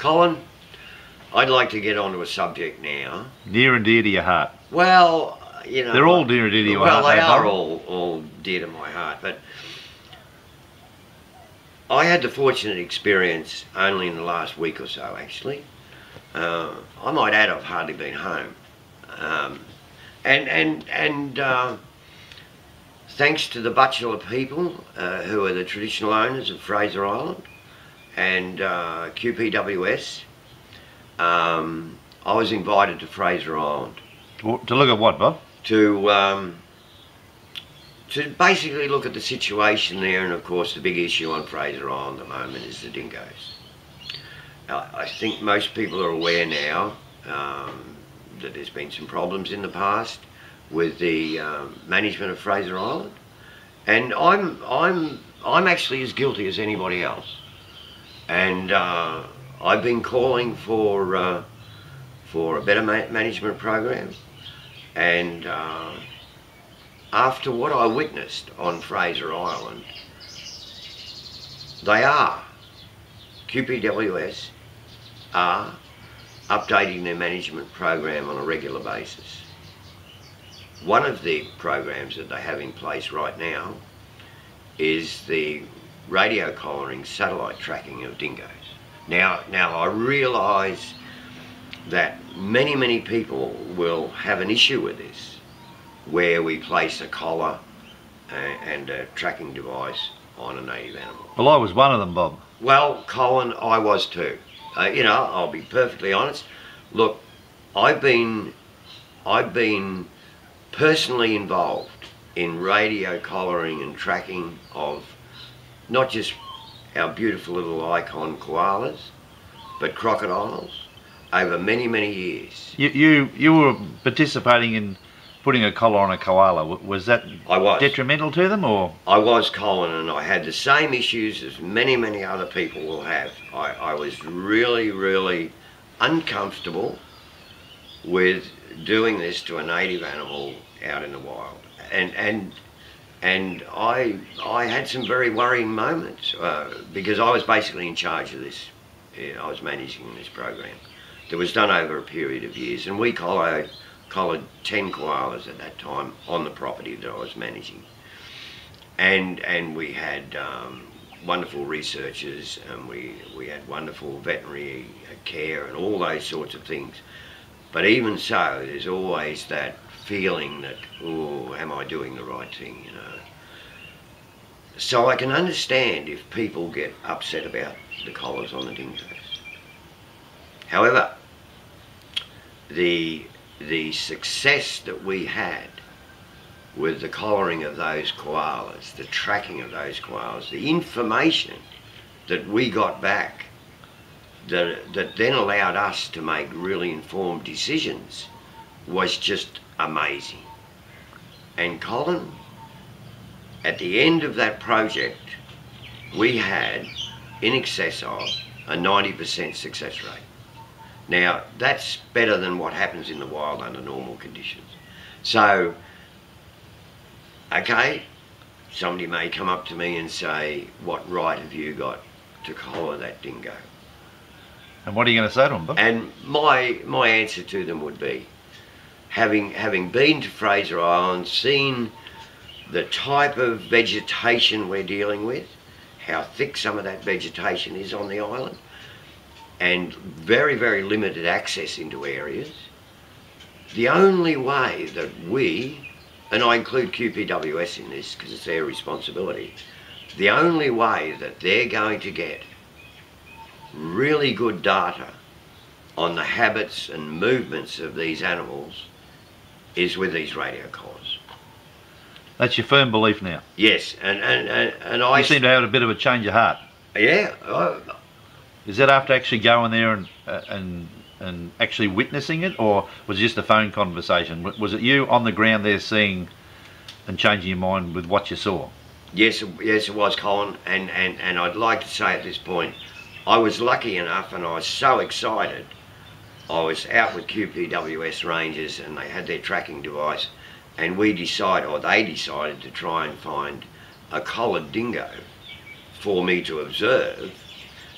Colin, I'd like to get onto a subject now. Near and dear to your heart. Well, you know... They're all dear and dear to your heart. Well, they are all dear to my heart, but I had the fortunate experience only in the last week or so, actually. I might add I've hardly been home. Thanks to the Butchulla people, who are the traditional owners of Fraser Island, and QPWS, I was invited to Fraser Island. To look at what, Bob? To basically look at the situation there, and of course the big issue on Fraser Island at the moment is the dingoes. I think most people are aware now that there's been some problems in the past with the management of Fraser Island, and I'm actually as guilty as anybody else. And I've been calling for a better management program, and after what I witnessed on Fraser Island, QPWS are updating their management program on a regular basis. One of the programs that they have in place right now is the radio collaring satellite tracking of dingoes. Now I realise that many people will have an issue with this, where we place a collar and a tracking device on a native animal. Well, I was one of them, Bob. Well, Colin, I was too. You know, I'll be perfectly honest. Look, I've been personally involved in radio collaring and tracking of not just our beautiful little icon koalas, but crocodiles over many years. You were participating in putting a collar on a koala. Was that detrimental to them, or? I was, Colin, and I had the same issues as many other people will have. I was really uncomfortable with doing this to a native animal out in the wild, and I had some very worrying moments because I was basically in charge of this. I was managing this program that was done over a period of years, and we collared 10 koalas at that time on the property that I was managing, and we had wonderful researchers, and we had wonderful veterinary care and all those sorts of things. But even so, there's always that feeling that, oh, am I doing the right thing, you know? So I can understand if people get upset about the collars on the dingoes. However, the success that we had with the collaring of those koalas, the tracking of those koalas, the information that we got back that then allowed us to make really informed decisions was just amazing. And Colin, at the end of that project, we had in excess of a 90% success rate. Now, that's better than what happens in the wild under normal conditions. So, okay, somebody may come up to me and say, what right have you got to collar that dingo? And what are you going to say to them, Bob? And my answer to them would be, having been to Fraser Island, seen the type of vegetation we're dealing with, how thick some of that vegetation is on the island, and very limited access into areas, the only way that we, and I include QPWS in this because it's their responsibility, the only way that they're going to get really good data on the habits and movements of these animals is with these radio collars. That's your firm belief now? Yes, and I... You seem to have a bit of a change of heart. Yeah. Is that after actually going there and actually witnessing it, or was it just a phone conversation? Was it you on the ground there seeing and changing your mind with what you saw? Yes, it was, Colin, and I'd like to say at this point, I was lucky enough and I was so excited. I was out with QPWS rangers and they had their tracking device, and they decided to try and find a collared dingo for me to observe,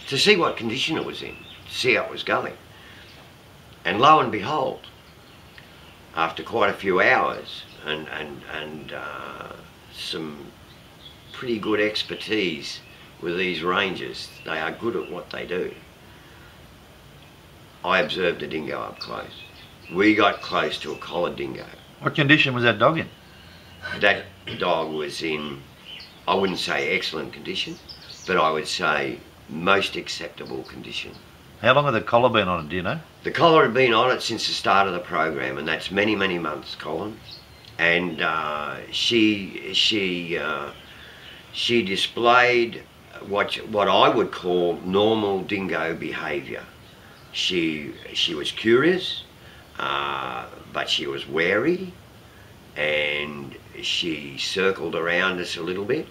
to see what condition it was in, see how it was going. And lo and behold, after quite a few hours and some pretty good expertise with these rangers, they are good at what they do, I observed a dingo up close. We got close to a collared dingo. What condition was that dog in? That dog was in, I wouldn't say excellent condition, but I would say most acceptable condition. How long had the collar been on it, do you know? The collar had been on it since the start of the program, and that's many, many months, Colin. And she displayed what I would call normal dingo behaviour. She was curious, but she was wary, and she circled around us a little bit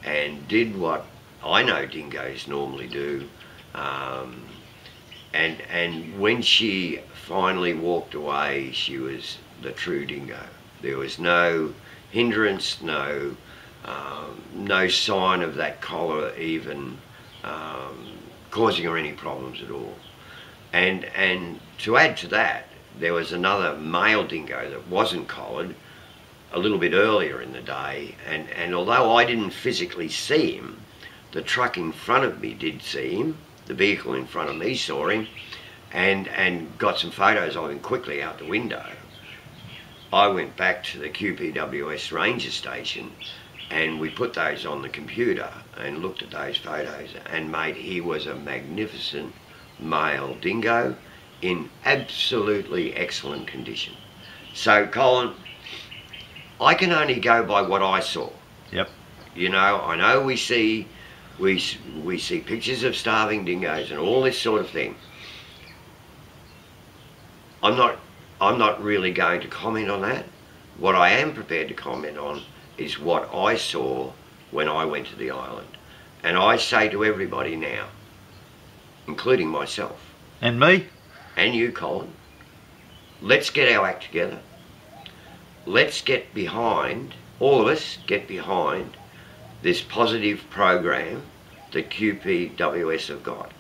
and did what I know dingoes normally do. And when she finally walked away, she was the true dingo. There was no hindrance, no sign of that collar even causing her any problems at all. And to add to that, there was another male dingo that wasn't collared a little bit earlier in the day, and although I didn't physically see him, the truck in front of me did see him. The vehicle in front of me saw him, and got some photos of him quickly out the window. I went back to the QPWS ranger station, and we put those on the computer and looked at those photos, and mate, he was a magnificent male dingo in absolutely excellent condition. So Colin, I can only go by what I saw. Yep. You know, I know we see pictures of starving dingoes and all this sort of thing. I'm not really going to comment on that. What I am prepared to comment on is what I saw when I went to the island. And I say to everybody now, including myself. And me. And you, Colin. Let's get our act together. Let's get behind, all of us get behind this positive program that QPWS have got,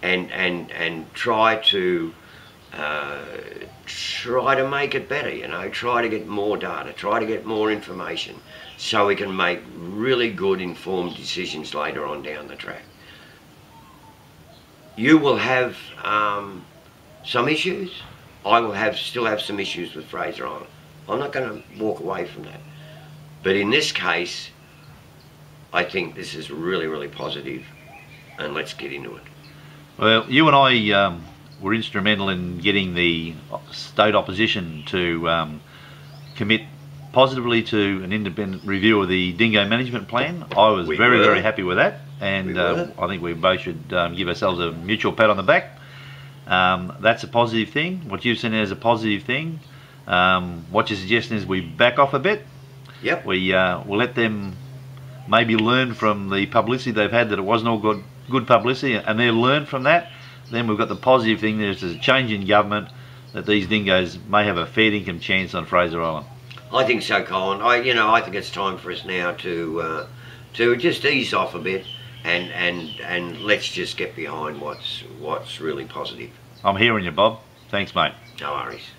and try to make it better, you know, try to get more data, try to get more information so we can make really good informed decisions later on down the track. You will have some issues. I will still have some issues with Fraser Island. I'm not going to walk away from that. But in this case, I think this is really, really positive, and let's get into it. Well, you and I were instrumental in getting the state opposition to commit positively to an independent review of the dingo management plan. I was very happy with that, and I think we both should give ourselves a mutual pat on the back. That's a positive thing. What you've seen as a positive thing. What you're suggesting is we back off a bit. Yep. We'll let them maybe learn from the publicity they've had, that it wasn't all good publicity, and they'll learn from that. Then we've got the positive thing, there's a change in government, that these dingoes may have a fair income chance on Fraser Island. I think so, Colin. I think it's time for us now to just ease off a bit, and let's just get behind what's really positive. I'm hearing you, Bob. Thanks, mate. No worries.